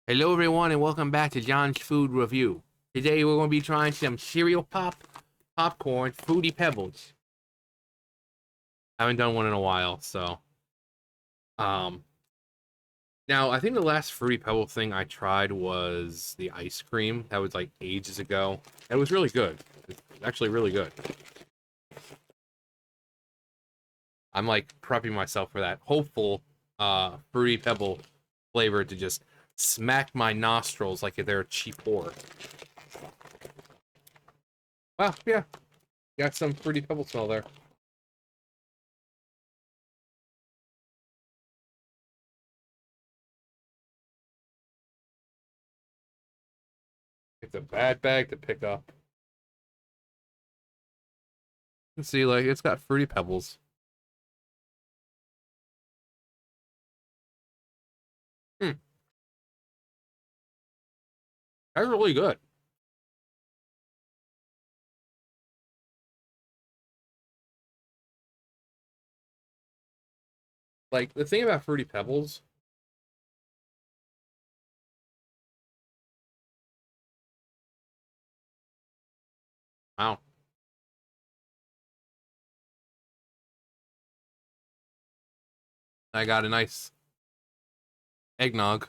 Hello everyone and welcome back to John's Food Review. Today we're going to be trying some cereal popcorn Fruity Pebbles. I haven't done one in a while, so um now I think the last Fruity Pebble thing I tried was the ice cream. That was like ages ago. It was really good. It's actually really good. I'm like prepping myself for that hopeful Fruity Pebble flavor to just smack my nostrils like if they're a cheap whore. Well, yeah, got some Fruity Pebble smell there. It's a bad bag to pick up. You can see, like, it's got Fruity Pebbles. Hmm, that's really good. Like, the thing about Fruity Pebbles, wow, I got a nice eggnog.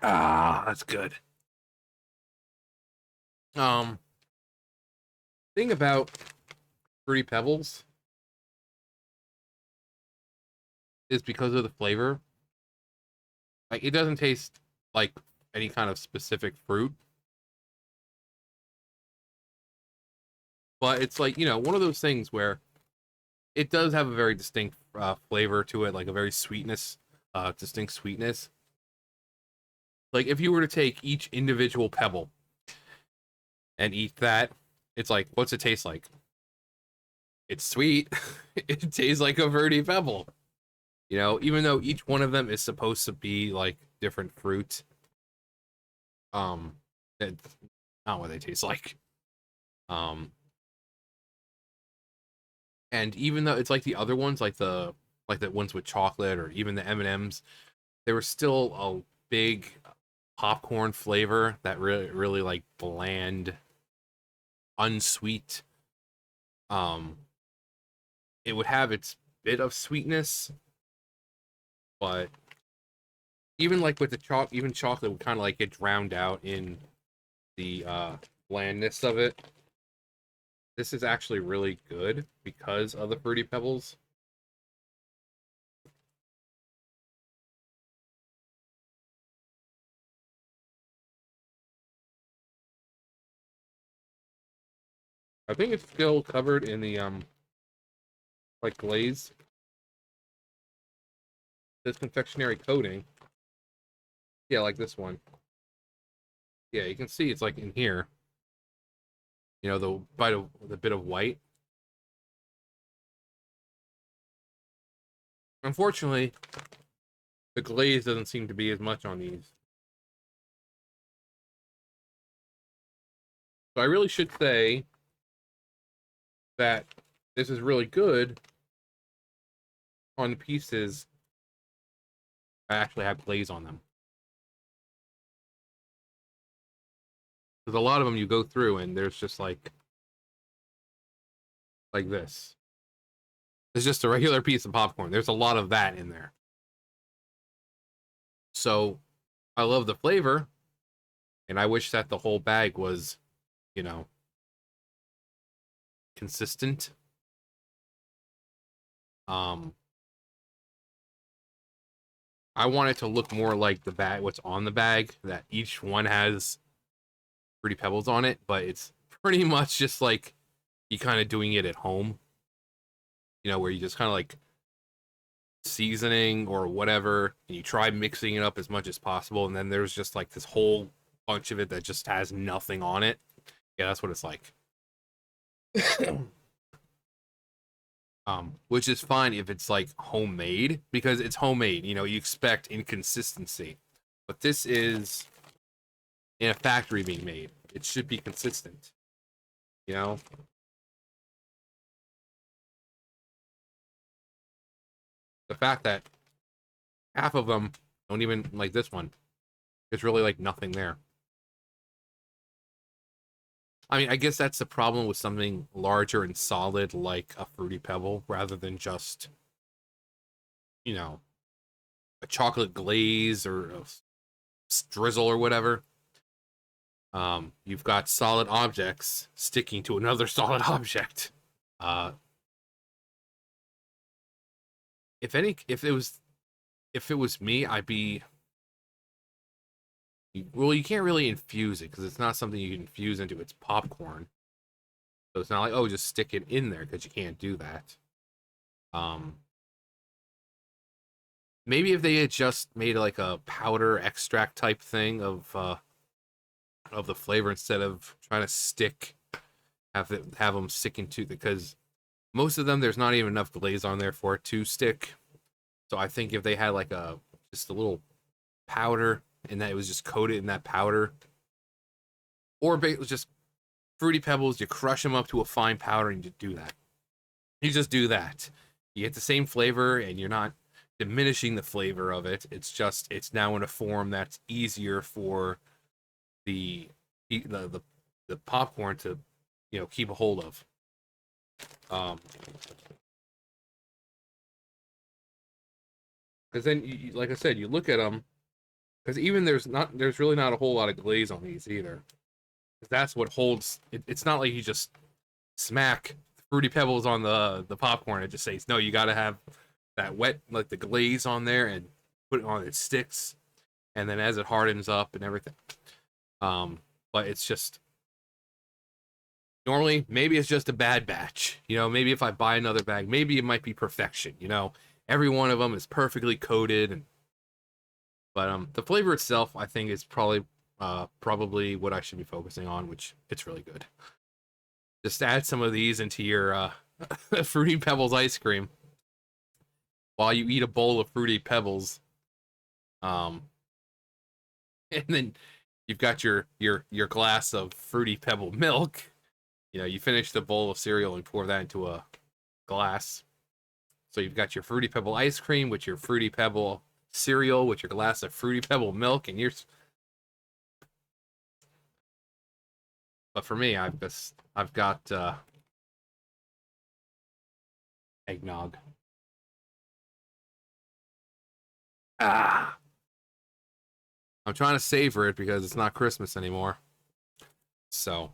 Ah, that's good. Um, thing about Fruity Pebbles is because of the flavor. Like, it doesn't taste like any kind of specific fruit, but it's like, one of those things where it does have a very distinct flavor to it, like a very distinct sweetness. Like, if you were to take each individual pebble and eat that, it's like, what's it taste like? It's sweet. It tastes like a Fruity Pebble. Even though each one of them is supposed to be like different fruit, um, that's not what they taste like. Um, and even though it's like the other ones, like the ones with chocolate or even the M&Ms, they were still a big popcorn flavor that really like bland, unsweet. Um, it would have its bit of sweetness, but even like with the even chocolate would kind of like get drowned out in the blandness of it. This is actually really good because of the Fruity Pebbles. I think it's still covered in the like glaze, this confectionery coating. Yeah, like this one. Yeah, you can see it's like in here. The bit of white. Unfortunately, the glaze doesn't seem to be as much on these. So I really should say that this is really good on the pieces that actually have glaze on them. Because a lot of them you go through and there's just like this. It's just a regular piece of popcorn. There's a lot of that in there. So I love the flavor, and I wish that the whole bag was, you know, consistent. Um, I want it to look more like the bag, what's on the bag, that each one has Fruity Pebbles on it, but it's pretty much just like you kind of doing it at home, where you just kind of like seasoning or whatever, and you try mixing it up as much as possible, and then there's just like this whole bunch of it that just has nothing on it. Yeah, that's what it's like. Which is fine if it's like homemade because it's homemade. You expect inconsistency, but this is in a factory being made. It should be consistent. You know, The fact that half of them don't even like this one. There's really like nothing there. I mean, I guess that's the problem with something larger and solid like a Fruity Pebble rather than just, you know, a chocolate glaze or a drizzle or whatever. You've got solid objects sticking to another solid object. Uh, if it was me, I'd be well. You can't really infuse it because it's not something you can infuse into. It's popcorn, so it's not like oh, just stick it in there because you can't do that. Um, maybe if they had just made like a powder extract type thing of the flavor instead of trying to have them stick into because most of them there's not even enough glaze on there for it to stick. So I think if they had like a just a little powder and that it was just coated in that powder, or it was just Fruity Pebbles, you crush them up to a fine powder and you do that. You just do that. You get the same flavor and you're not diminishing the flavor of it. It's just it's now in a form that's easier for the the the popcorn to keep a hold of. Um, because then like I said, you look at them because even there's really not a whole lot of glaze on these either. That's what holds it. It's not like you just smack Fruity Pebbles on the popcorn. It just says no. You got to have that wet like the glaze on there and put it on. It sticks, and then as it hardens up and everything. But it's just normally maybe it's just a bad batch. Maybe if I buy another bag, maybe it might be perfection. Every one of them is perfectly coated, but the flavor itself, I think, is probably what I should be focusing on, which it's really good. Just add some of these into your Fruity Pebbles ice cream while you eat a bowl of Fruity Pebbles, and then you've got your glass of Fruity Pebble milk. You finish the bowl of cereal and pour that into a glass. So you've got your Fruity Pebble ice cream with your Fruity Pebble cereal with your glass of Fruity Pebble milk, and But for me, I've got eggnog. Ah, I'm trying to savor it because it's not Christmas anymore. So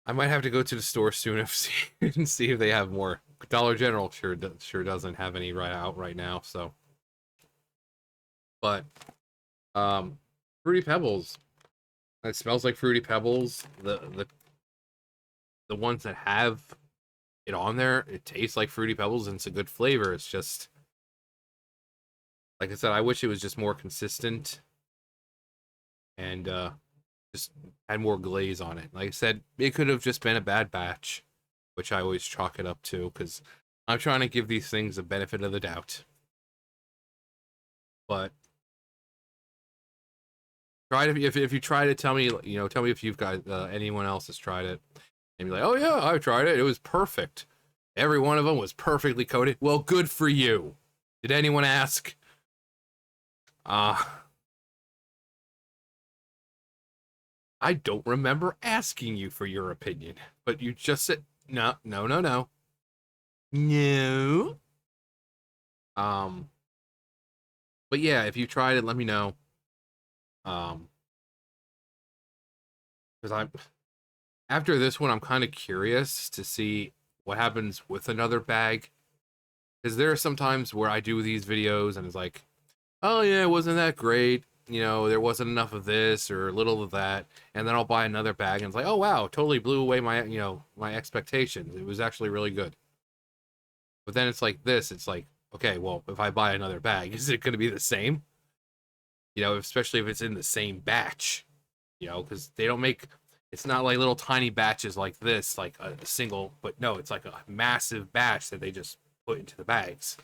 I might have to go to the store soon and see if they have more. Dollar General sure doesn't have any right now. So, but Fruity Pebbles. It smells like Fruity Pebbles. The ones that have it on there, it tastes like Fruity Pebbles and it's a good flavor. It's just like I said, I wish it was just more consistent and just had more glaze on it. Like I said, it could have just been a bad batch, which I always chalk it up to because I'm trying to give these things the benefit of the doubt. But try to if you try to tell me if you've got anyone else has tried it and be like, oh yeah, I tried it. It was perfect. Every one of them was perfectly coated. Well, good for you. Did anyone ask? I don't remember asking you for your opinion, but you just said no, no, no, no, no. Um, but yeah, if you tried it, let me know. Um, because I'm after this one, I'm kind of curious to see what happens with another bag. Because there are some times where I do these videos and it's like, oh yeah, it wasn't that great. There wasn't enough of this or little of that, and then I'll buy another bag and it's like, oh wow, totally blew away my expectations. It was actually really good. But then it's like this. It's like, okay, well, if I buy another bag, is it going to be the same? Especially if it's in the same batch. Because they don't make. It's not like little tiny batches like this, like a single. But no, it's like a massive batch that they just put into the bags.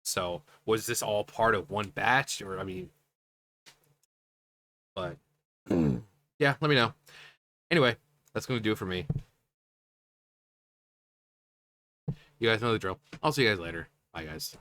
So was this all part of one batch, or I mean, but yeah, let me know. Anyway, that's going to do it for me. You guys know the drill. I'll see you guys later. Bye, guys.